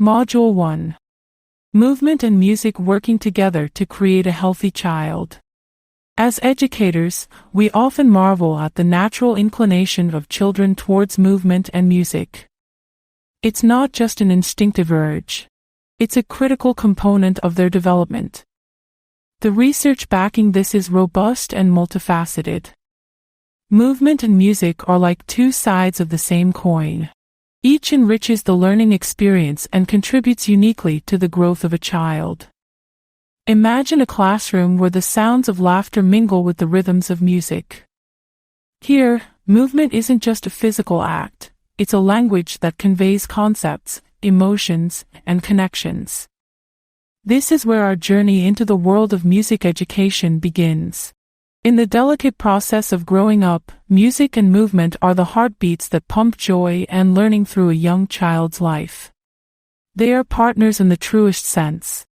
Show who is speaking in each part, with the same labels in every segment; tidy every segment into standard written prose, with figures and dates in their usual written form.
Speaker 1: Module 1. Movement and music working together to create a healthy child. As educators, we often marvel at the natural inclination of children towards movement and music. It's not just an instinctive urge. It's a critical component of their development. The research backing this is robust and multifaceted. Movement and music are like two sides of the same coin. Each enriches the learning experience and contributes uniquely to the growth of a child. Imagine a classroom where the sounds of laughter mingle with the rhythms of music. Here, movement isn't just a physical act, it's a language that conveys concepts, emotions, and connections. This is where our journey into the world of music education begins. In the delicate process of growing up, music and movement are the heartbeats that pump joy and learning through a young child's life. They are partners in the truest sense,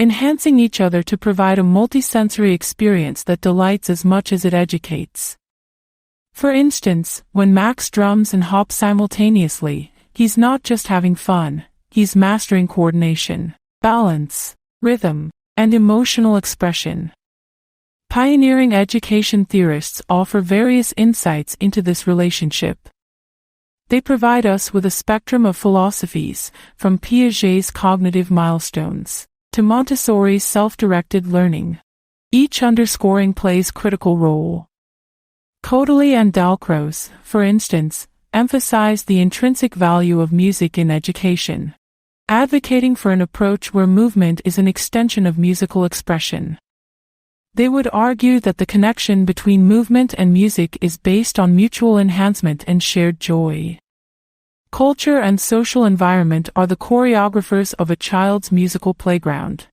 Speaker 1: enhancing each other to provide a multisensory experience that delights as much as it educates. For instance, when Max drums and hops simultaneously, he's not just having fun, he's mastering coordination, balance, rhythm, and emotional expression. Pioneering education theorists offer various insights into this relationship. They provide us with a spectrum of philosophies, from Piaget's cognitive milestones to Montessori's self-directed learning, each underscoring play's critical role. Codely and Dalcroze, for instance, emphasize the intrinsic value of music in education, advocating for an approach where movement is an extension of musical expression. They would argue that the connection between movement and music is based on mutual enhancement and shared joy. Culture and social environment are the choreographers of a child's musical playground.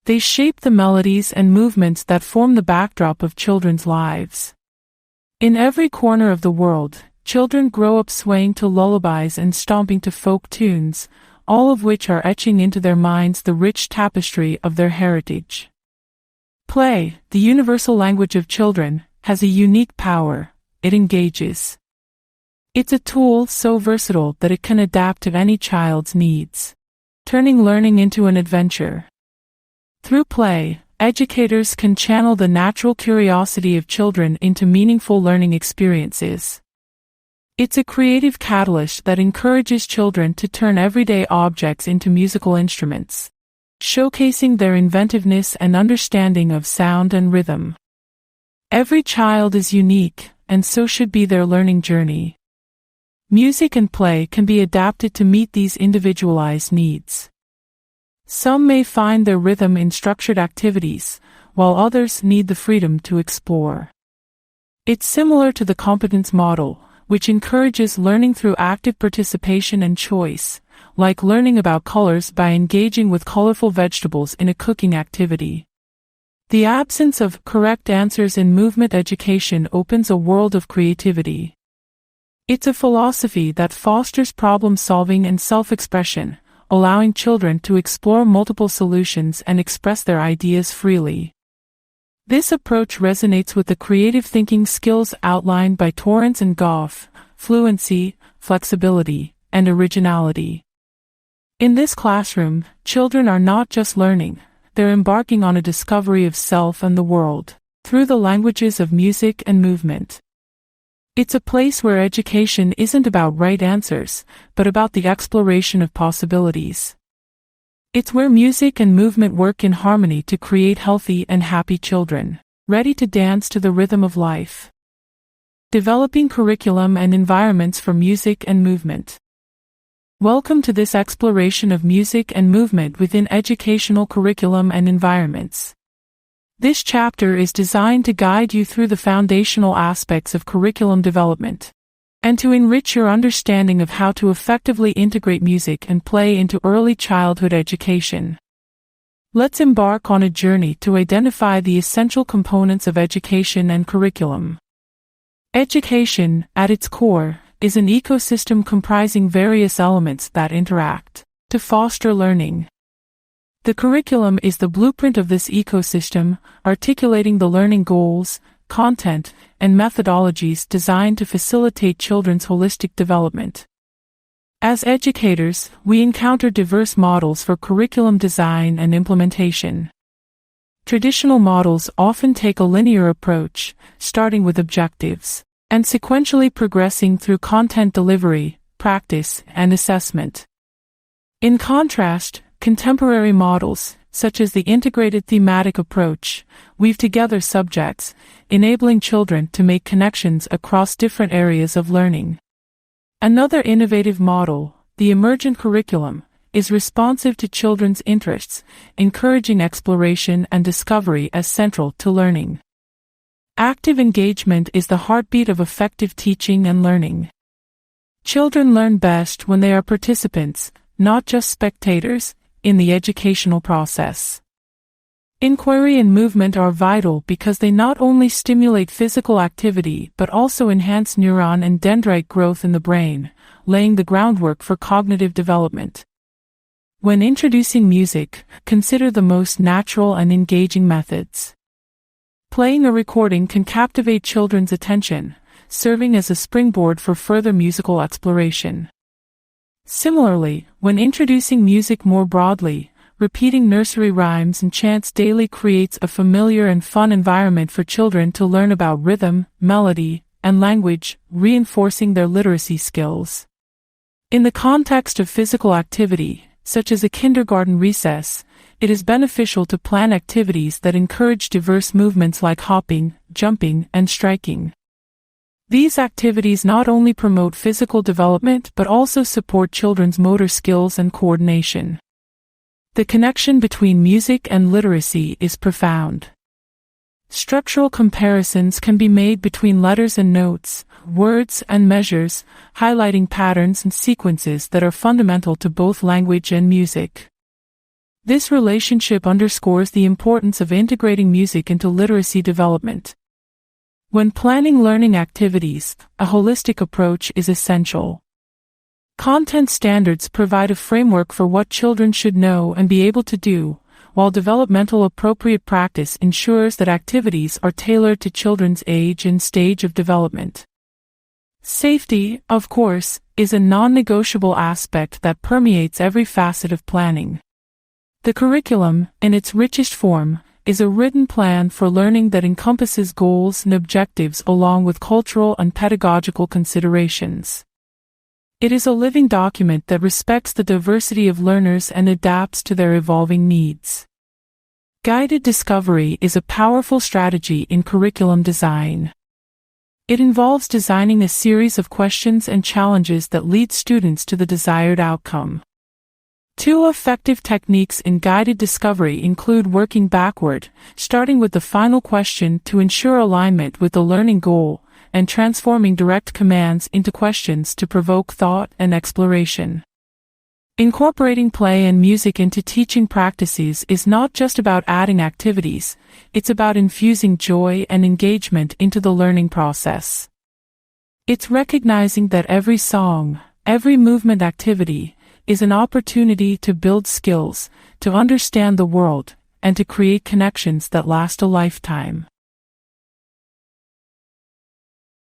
Speaker 1: They shape the melodies and movements that form the backdrop of children's lives. In every corner of the world, children grow up swaying to lullabies and stomping to folk tunes, all of which are etching into their minds the rich tapestry of their heritage. Play, the universal language of children, has a unique power. It engages. It's a tool so versatile that it can adapt to any child's needs, turning learning into an adventure. Through play, educators can channel the natural curiosity of children into meaningful learning experiences. It's a creative catalyst that encourages children to turn everyday objects into musical instruments, showcasing their inventiveness and understanding of sound and rhythm. Every child is unique, and so should be their learning journey. Music and play can be adapted to meet these individualized needs. Some may find their rhythm in structured activities, while others need the freedom to explore. It's similar to the competence model, which encourages learning through active participation and choice, like learning about colors by engaging with colorful vegetables in a cooking activity. The absence of correct answers in movement education opens a world of creativity. It's a philosophy that fosters problem-solving and self-expression, allowing children to explore multiple solutions and express their ideas freely. This approach resonates with the creative thinking skills outlined by Torrance and Goff: fluency, flexibility, and originality. In this classroom, children are not just learning, they're embarking on a discovery of self and the world, through the languages of music and movement. It's a place where education isn't about right answers, but about the exploration of possibilities. It's where music and movement work in harmony to create healthy and happy children, ready to dance to the rhythm of life. Developing curriculum and environments for music and movement. Welcome to this exploration of music and movement within educational curriculum and environments. This chapter is designed to guide you through the foundational aspects of curriculum development, and to enrich your understanding of how to effectively integrate music and play into early childhood education. Let's embark on a journey to identify the essential components of education and curriculum. Education, at its core, is an ecosystem comprising various elements that interact to foster learning. The curriculum is the blueprint of this ecosystem, articulating the learning goals, content, and methodologies designed to facilitate children's holistic development. As educators, we encounter diverse models for curriculum design and implementation. Traditional models often take a linear approach, starting with objectives, and sequentially progressing through content delivery, practice, and assessment. In contrast, contemporary models, such as the integrated thematic approach, weave together subjects, enabling children to make connections across different areas of learning. Another innovative model, the emergent curriculum, is responsive to children's interests, encouraging exploration and discovery as central to learning. Active engagement is the heartbeat of effective teaching and learning. Children learn best when they are participants, not just spectators, in the educational process. Inquiry and movement are vital because they not only stimulate physical activity but also enhance neuron and dendrite growth in the brain, laying the groundwork for cognitive development. When introducing music, consider the most natural and engaging methods. Playing a recording can captivate children's attention, serving as a springboard for further musical exploration. Similarly, when introducing music more broadly, repeating nursery rhymes and chants daily creates a familiar and fun environment for children to learn about rhythm, melody, and language, reinforcing their literacy skills. In the context of physical activity, such as a kindergarten recess, it is beneficial to plan activities that encourage diverse movements like hopping, jumping, and striking. These activities not only promote physical development but also support children's motor skills and coordination. The connection between music and literacy is profound. Structural comparisons can be made between letters and notes, words and measures, highlighting patterns and sequences that are fundamental to both language and music. This relationship underscores the importance of integrating music into literacy development. When planning learning activities, a holistic approach is essential. Content standards provide a framework for what children should know and be able to do, while developmental appropriate practice ensures that activities are tailored to children's age and stage of development. Safety, of course, is a non-negotiable aspect that permeates every facet of planning. The curriculum, in its richest form, is a written plan for learning that encompasses goals and objectives along with cultural and pedagogical considerations. It is a living document that respects the diversity of learners and adapts to their evolving needs. Guided discovery is a powerful strategy in curriculum design. It involves designing a series of questions and challenges that lead students to the desired outcome. Two effective techniques in guided discovery include working backward, starting with the final question to ensure alignment with the learning goal, and transforming direct commands into questions to provoke thought and exploration. Incorporating play and music into teaching practices is not just about adding activities, it's about infusing joy and engagement into the learning process. It's recognizing that every song, every movement activity, is an opportunity to build skills, to understand the world, and to create connections that last a lifetime.